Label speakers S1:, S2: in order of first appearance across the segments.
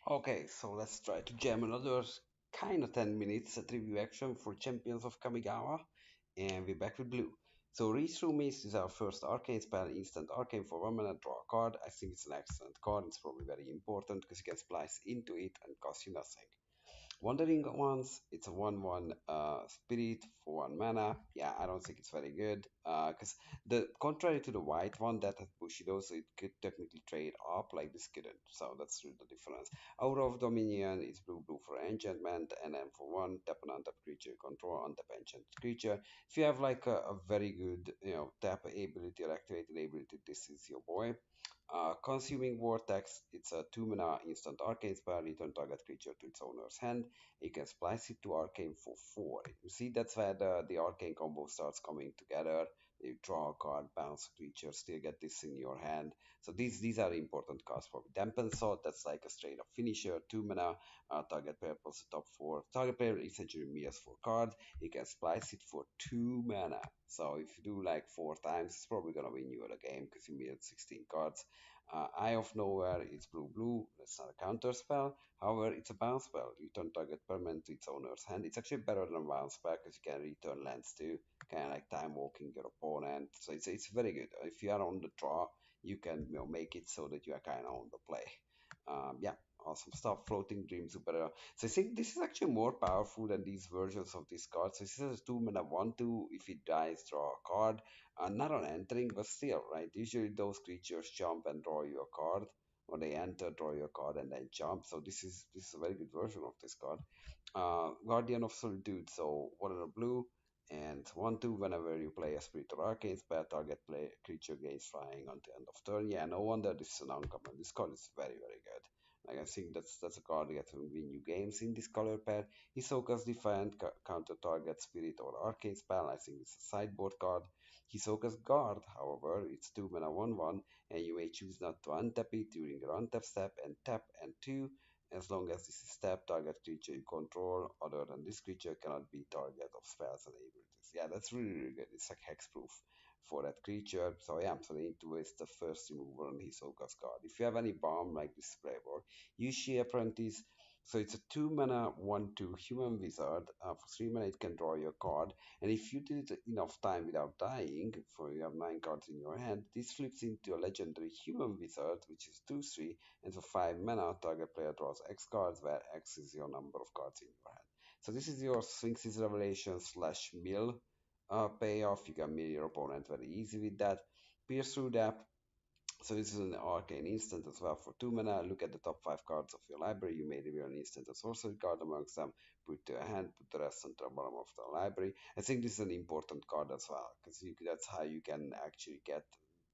S1: Okay, so let's try to jam another kind of 10 minutes at review action for Champions of Kamigawa, and we're back with blue. So Reach Through Mist is our first arcane spell, instant arcane for 1 minute, draw a card. I think it's an excellent card, it's probably very important because you can splice into it and cost you nothing. Wandering Ones, it's a 1-1 spirit for 1 mana. Yeah, I don't think it's very good. Because the contrary to the white one that has Bushido, so it could technically trade up, like this couldn't. So that's really the difference. Out of Dominion is blue blue for enchantment, and then for one, tap an untap creature you control, untap enchanted creature. If you have like a very good, tap ability or activated ability, this is your boy. Consuming Vortex, it's a 2 mana instant arcane spell, return target creature to its owner's hand. You can splice it to arcane for 4. You see, that's where the arcane combo starts coming together. You draw a card, bounce a creature, still get this in your hand. So these are important cards for me. Dampen Sword, that's like a straight up finisher, 2 mana, target player plus the top 4. Target player essentially mirrors 4 cards. You can splice it for 2 mana. So if you do like 4 times, it's probably gonna win you the game because you mirrored 16 cards. Eye of Nowhere is blue blue. It's not a counter spell. However, it's a bounce spell. Return target permanent to its owner's hand. It's actually better than a bounce spell because you can return lands too, kind of like time walking your opponent. So it's very good. If you are on the draw, you can make it so that you are kind of on the play. Yeah, awesome stuff. Floating Dream Super. So I think this is actually more powerful than these versions of this card. So this is a 2 mana 1/2. If it dies, draw a card. Not on entering, but still, right? Usually those creatures jump and draw you a card, or they enter, draw your card, and then jump. So this is a very good version of this card. Guardian of Solitude. So one in a blue and 1/2. Whenever you play a spirit or arcane spell, target play creature gains flying until end of turn. Yeah, no wonder this is an uncommon. This card is very good. Like I think that's a card that can win you games in this color pair. Hisoka's Defiant counter target spirit or arcane spell. I think it's a sideboard card. Hisoka's Guard, however, it's 2 mana 1/1, and you may choose not to untap it during your untap step and tap and 2. As long as this is tap, target creature you control other than this creature cannot be target of spells and abilities. Yeah, that's really good. It's like hexproof for that creature. So yeah, so they need to waste the first removal on Hisoka's Guard. If you have any bomb like this Splayboard, use She Apprentice. So it's a 2 mana 1/2 human wizard. For 3 mana it can draw your card. And if you did it enough time without dying, for you have 9 cards in your hand, this flips into a legendary human wizard, which is 2/3, and for 5 mana, target player draws X cards, where X is your number of cards in your hand. So this is your Sphinx's Revelation slash mill payoff. You can mill your opponent very easy with that. Pierce through that. So this is an arcane instant as well for 2 mana. Look at the top 5 cards of your library. You may reveal an instant or sorcery card amongst them. Put to a hand, put the rest onto the bottom of the library. I think this is an important card as well, because that's how you can actually get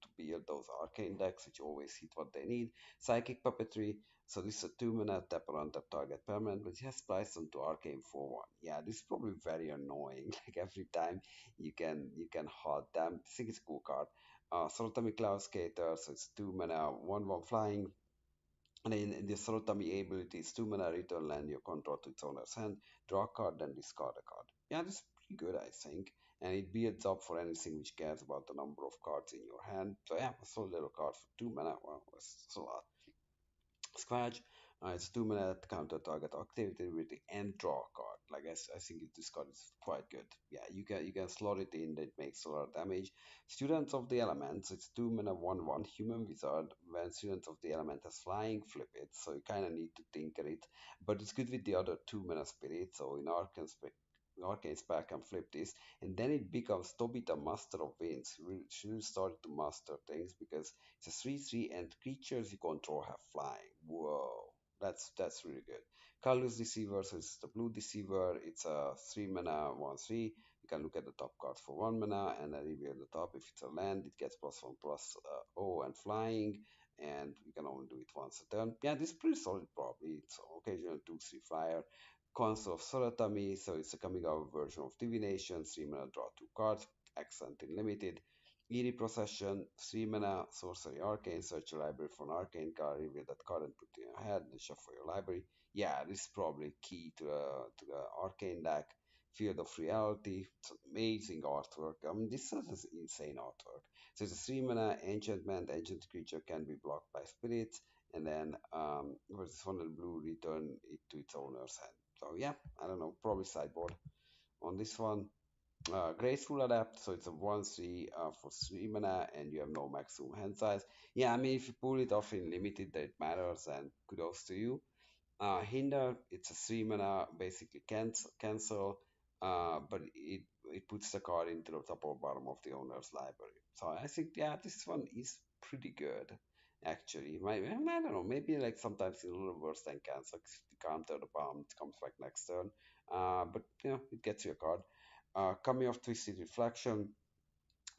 S1: to build those arcane decks, which always hit what they need. Psychic Puppetry. So this is a 2 mana tap around the target permanent, but it has spliced onto arcane for 1. Yeah, this is probably very annoying. Like every time you can halt them. I think it's a cool card. Sorotami Cloud Skater, so it's 2 mana, 1/1 flying. And in the Sorotami ability, it's 2 mana return land your control to its owner's hand, draw a card, then discard a card. Yeah, this is pretty good, I think. And it builds up for anything which cares about the number of cards in your hand. So yeah, a solid little card for 2 mana. Well, it's a lot. Scratch. It's 2 mana counter target activity ability and draw a card. Like I think this card is quite good. Yeah, you can slot it in. That makes a lot of damage. Students of the Elements. It's 2 mana 1/1 human wizard. When Students of the Element has flying, flip it. So you kind of need to tinker it, but it's good with the other 2 mana spirit. So in Arcane Spell can flip this, and then it becomes Tobita Master of Winds. We should start to master things because it's a 3/3 and creatures you control have flying. Whoa, that's really good. Colorless Deceiver, so it's the blue Deceiver. It's a 3 mana 1/3. You can look at the top cards for 1 mana and then reveal the top. If it's a land, it gets +1/+0 and flying, and you can only do it once a turn. Yeah, this is pretty solid probably. It's occasional 2/3 flyer. Council of Soratami, so it's a Kamigawa version of Divination, 3 mana draw 2 cards, excellent in limited. Eerie Procession, 3 mana, Sorcery Arcane, search your library for an arcane card, reveal that card and put it in your hand, and shuffle your library. Yeah, this is probably key to the arcane deck. Field of Reality, it's amazing artwork. I mean, this is insane artwork. So it's a 3 mana enchantment, ancient creature can be blocked by spirits, and then with this one and blue, return it to its owner's hand. So yeah, I don't know, probably sideboard on this one. Graceful Adapt, so it's a 1-3 for 3 mana, and you have no maximum hand size. Yeah, I mean, if you pull it off in limited, that it matters, and kudos to you. Hinder, it's a 3 mana, basically cancel, but it puts the card into the top or bottom of the owner's library. So I think, yeah, this one is pretty good, actually. I don't know, maybe like sometimes it's a little worse than cancel, 'cause if you counter the bomb, it comes back next turn. But, it gets you a card. Coming of Twisted Reflection,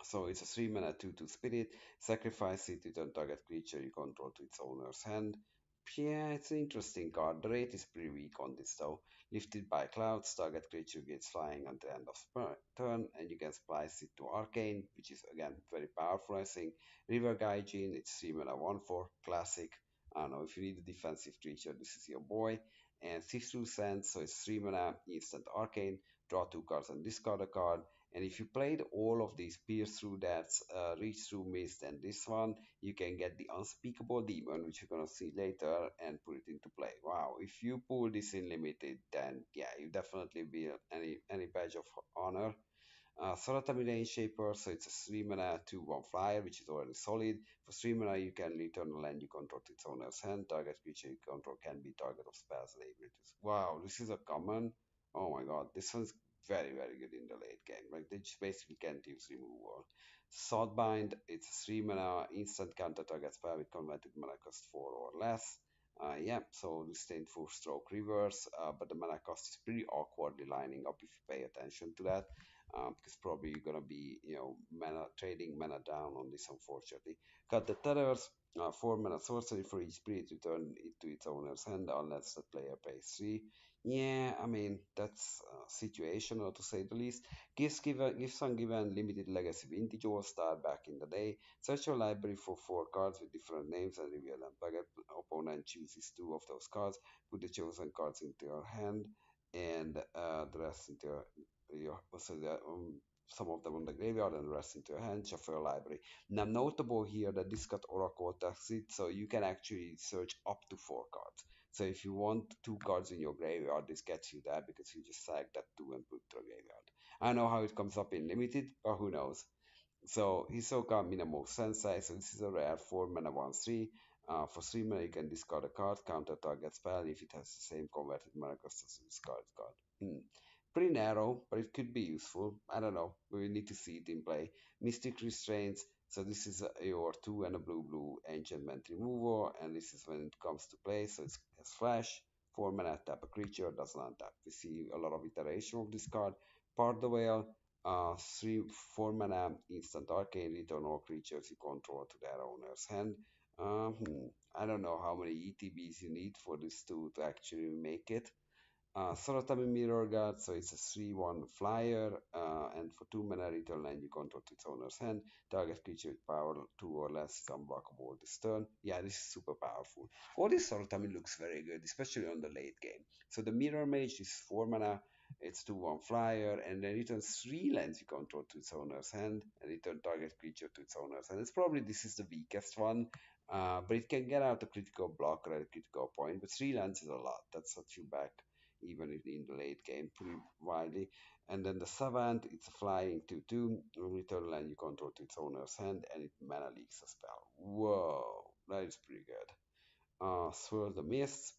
S1: so it's a 3 mana 2/2 spirit. Sacrifice it, return target creature you control to its owner's hand. Yeah, it's an interesting card. The rate is pretty weak on this though. Lifted by clouds, target creature gets flying until end of turn, and you can splice it to Arcane, which is again very powerful, I think. River Gaijin, it's 3 mana 1/4, classic. I don't know, if you need a defensive creature, this is your boy. And Sift Through Sands, so it's 3 mana, instant Arcane. Draw 2 cards and discard a card. And if you played all of these Pierce Through Deaths, Reach Through Mist, and this one, you can get the Unspeakable Demon, which you're gonna see later, and put it into play. Wow, if you pull this in limited, then yeah, you definitely be any badge of honor. Soratami Shaper, so it's a 3 mana 2/1 flyer, which is already solid. For 3 mana, you can return a land you control to its owner's hand. Target creature you control can be target of spells and abilities. Wow, this is a common. Oh my god, this one's very, very good in the late game. Like, they just basically can't use removal. Swordbind, it's a 3 mana instant counter target spell with converted mana cost 4 or less. Yeah, so disdain for stroke reverse, but the mana cost is pretty awkwardly lining up if you pay attention to that, because probably you're gonna be, mana trading mana down on this, unfortunately. Cut the tethers, 4 mana sorcery for each spirit, return it to its owner's hand unless the player pays 3. Yeah, I mean, that's situational to say the least. Gives given limited legacy vintage or start back in the day. Search your library for 4 cards with different names and reveal them. Target opponent chooses 2 of those cards. Put the chosen cards into your hand, and the rest into your so some of them on the graveyard and the rest into your hand. Shuffle your library. Now, notable here that this got Oracle text it, so you can actually search up to 4 cards. So if you want 2 cards in your graveyard, this gets you that because you just select that 2 and put to the graveyard. I know how it comes up in limited, but who knows? So Hisoka Minamo Sensei. So this is a rare 4 mana 1/3. For 3 mana, you can discard a card, counter target spell if it has the same converted mana cost as a discard card. Pretty narrow, but it could be useful. I don't know. We will need to see it in play. Mystic Restraints. So this is your 2 and a blue enchantment removal, and this is when it comes to play. So it has flash. 4 mana, tap a creature, doesn't untap. We see a lot of iteration of this card. Part the Whale, 4 mana instant arcane, return all creatures you control to their owner's hand. I don't know how many ETBs you need for this to actually make it. Sorotami Mirror Guard, so it's a 3/1 flyer, and for 2 mana return land you control to its owner's hand. Target creature with power 2 or less is unblockable this turn. Yeah, this is super powerful. All this Sorotami looks very good, especially on the late game. So the Mirror Mage is 4 mana, it's 2/1 flyer, and then returns 3 lands you control to its owner's hand, and return target creature to its owner's hand. It's probably this is the weakest one, but it can get out a critical block or a critical point, but 3 lands is a lot. That sets you back even in the late game pretty widely. And then the Savant, it's a flying 2/2, return land you control to its owner's hand, and it mana leaks a spell. Whoa, that is pretty good. Swirl the Mist,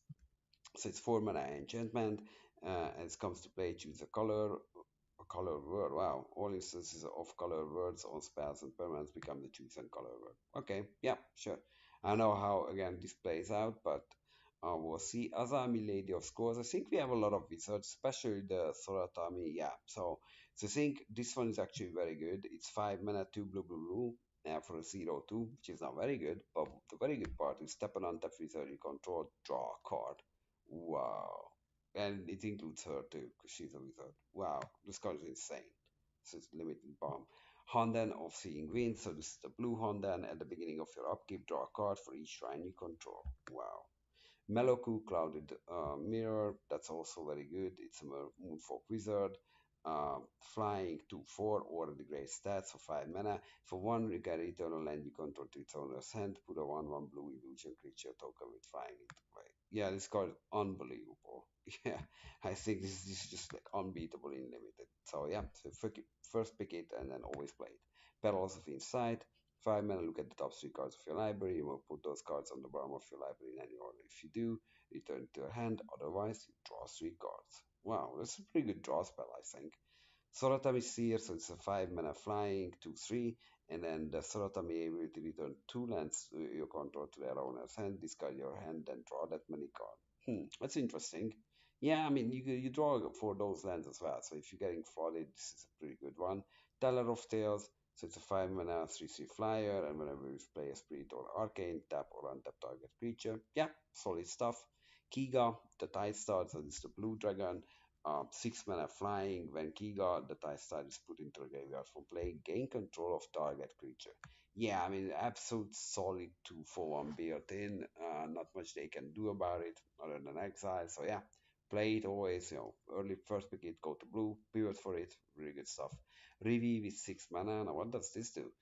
S1: so it's 4 mana enchantment. As it comes to play, choose a color word. Wow, all instances of color words on spells and permanents become the chosen color word. Okay, yeah, sure. I know how again this plays out, but we'll see. Azami, Lady of Scrolls. I think we have a lot of wizards, especially the Soratami. Yeah, so I think this one is actually very good. It's 5 mana, 2 blue. For a 0/2, which is not very good, but the very good part is step on untap wizard you control, draw a card. Wow. And it includes her too, because she's a wizard. Wow, this card is insane. This is limited bomb. Honden of Seeing Wind, so this is the blue Honden. At the beginning of your upkeep, draw a card for each shrine you control. Wow. Meloku Clouded Mirror, that's also very good. It's a Moonfolk Wizard. flying 2/4, already great stats for 5 mana. For 1, you can return a land you control to its owner's hand, put a 1/1 blue illusion creature token with flying into play. Yeah, this card is unbelievable. Yeah, I think this is just like unbeatable in limited. So yeah, so first pick it and then always play it. Petals of Insight. 5 mana, look at the top 3 cards of your library. You will put those cards on the bottom of your library in any order. If you do, return to your hand. Otherwise, you draw 3 cards. Wow, that's a pretty good draw spell, I think. Soratami Seer, so it's a 5 mana flying, 2/3, and then the Soratami ability return 2 lands to your control to their owner's hand, discard your hand, and draw that many cards. That's interesting. Yeah, I mean, you draw for those lands as well, so if you're getting flooded, this is a pretty good one. Teller of Tales, so it's a 5 mana 3/3 flyer, and whenever you play a spirit or arcane, tap or untap target creature. Yeah, solid stuff. Kiga, the Tide Star, so this is the blue dragon. 6 mana flying. When Kiga, the Tide Star, is put into the graveyard for play, gain control of target creature. Yeah, I mean, absolute solid 2/1 built in. Not much they can do about it other than exile. So yeah, play it always. Early first pick it, go to blue, pivot for it. Really good stuff. Rivi with 6 mana. Now, what does this do?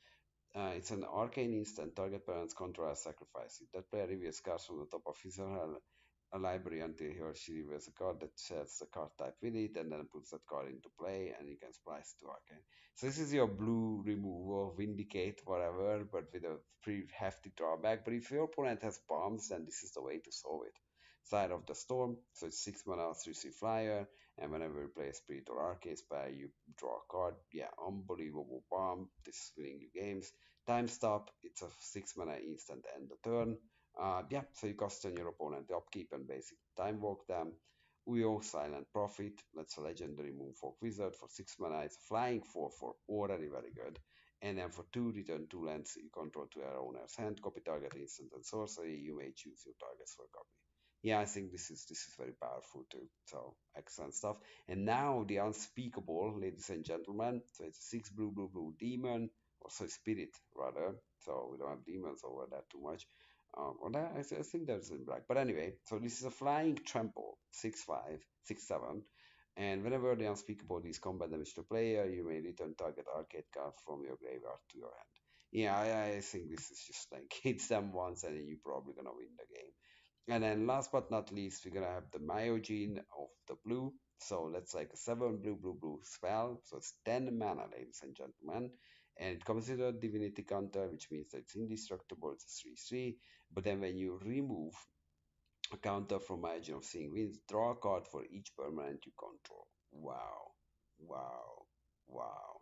S1: It's an arcane instant. Target parent's control as sacrifice it. That player reveals cards from the top of his or her library until he or she reveals a card that shares the card type with it, and then puts that card into play, and you can splice it to arcane. So this is your blue removal, vindicate, whatever, but with a pretty hefty drawback. But if your opponent has bombs, then this is the way to solve it. Side of the Storm, so it's 6 mana, 3/3 flyer, and whenever you play a spirit or arcane spell, you draw a card. Yeah, unbelievable bomb. This is winning you games. Time Stop, it's a 6 mana instant end the turn. Yeah, so you cast on your opponent the upkeep and basic time walk them. Uyo, Silent Prophet, that's a legendary Moonfolk Wizard for 6 mana. It's a flying 4/4, already very good. And then for 2, return 2 lands you control to your owner's hand, copy target instant and sorcery. You may choose your targets for a copy. Yeah, I think this is very powerful too. So excellent stuff. And now the unspeakable, ladies and gentlemen. So it's a 6 blue blue blue demon, or so spirit rather. So we don't have demons over that too much. Or that, I think that's in black. But anyway, so this is a flying trample, 6/5, 6/7. And whenever the unspeakable is combat damage to player, you may return target arcade card from your graveyard to your hand. Yeah, I think this is just like hit them once and then you're probably gonna win the game. And then last but not least, we're gonna have the Myogene of the blue. So that's like a 7 blue blue blue spell. So it's 10 mana, ladies and gentlemen. And it comes with a divinity counter, which means that it's indestructible, it's a 3/3. But then when you remove a counter from Myogene of Seeing Winds, draw a card for each permanent you control. Wow. Wow. Wow.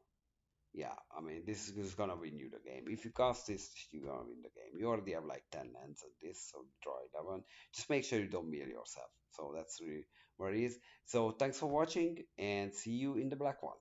S1: Yeah, I mean, this is gonna win you the game. If you cast this, you're gonna win the game. You already have like 10 lands at this, so draw 11. Just make sure you don't mill yourself. So that's really what it is. So thanks for watching and see you in the black one.